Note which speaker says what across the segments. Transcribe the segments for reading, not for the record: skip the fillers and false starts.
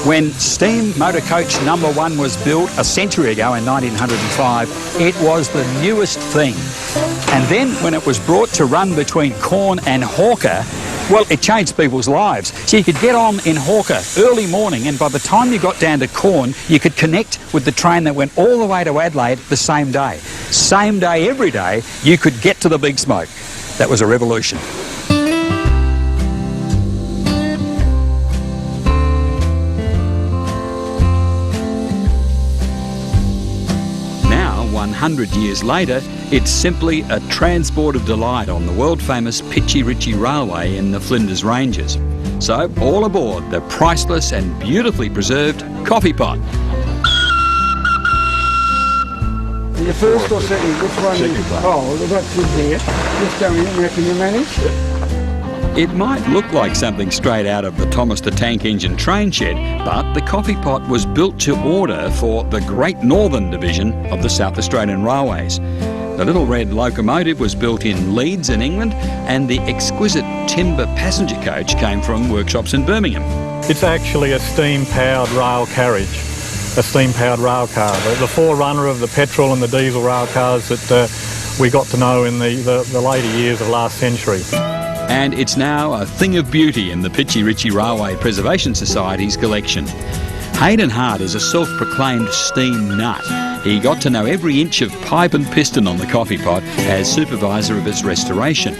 Speaker 1: When steam motor coach number 1 was built a century ago in 1905, it was the newest thing. And then when it was brought to run between Quorn and Hawker, well, it changed people's lives. So you could get on in Hawker early morning, and by the time you got down to Quorn, you could connect with the train that went all the way to Adelaide the same day. Same day, every day, you could get to the big smoke. That was a revolution. Now, 100 years later, it's simply a transport of delight on the world-famous Pitchy Ritchie Railway in the Flinders Ranges. So, all aboard the priceless and beautifully preserved coffee pot.
Speaker 2: The first or second, which one? Oh, well, that's good there. Just go in, now can you manage?
Speaker 1: It might look like something straight out of the Thomas the Tank Engine train shed, but the coffee pot was built to order for the Great Northern Division of the South Australian Railways. The little red locomotive was built in Leeds in England, and the exquisite timber passenger coach came from workshops in Birmingham.
Speaker 3: It's actually a steam-powered rail carriage, a steam-powered rail car. The forerunner of the petrol and the diesel rail cars that we got to know in the later years of last century.
Speaker 1: And it's now a thing of beauty in the Pitchy Ritchie Railway Preservation Society's collection. Hayden Hart is a self-proclaimed steam nut. He got to know every inch of pipe and piston on the coffee pot as supervisor of its restoration.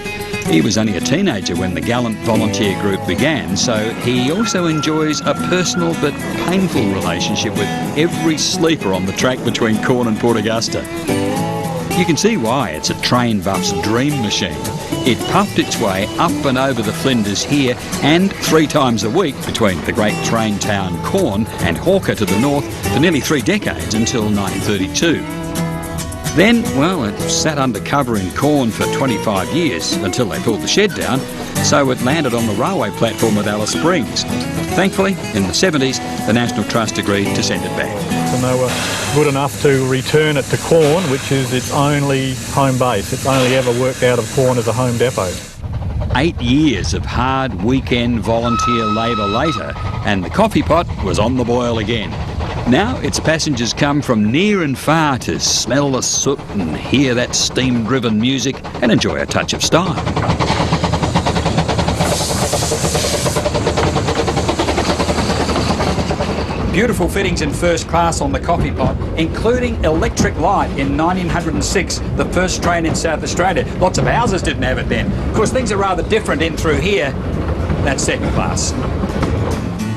Speaker 1: He was only a teenager when the gallant volunteer group began, so he also enjoys a personal but painful relationship with every sleeper on the track between Quorn and Port Augusta. You can see why it's a train buff's dream machine. It puffed its way up and over the Flinders here and 3 times a week between the great train town Quorn and Hawker to the north for nearly 3 decades until 1932. Then, well, it sat under cover in Quorn for 25 years until they pulled the shed down, so it landed on the railway platform at Alice Springs. Thankfully, in the 70s, the National Trust agreed to send it back.
Speaker 3: And they were good enough to return it to Quorn, which is its only home base. It's only ever worked out of Quorn as a home depot.
Speaker 1: 8 years of hard weekend volunteer labour later, and the coffee pot was on the boil again. Now its passengers come from near and far to smell the soot and hear that steam-driven music and enjoy a touch of style. Beautiful fittings in first class on the coffee pot, including electric light in 1906, the first train in South Australia. Lots of houses didn't have it then. Of course, things are rather different in through here. That's second class.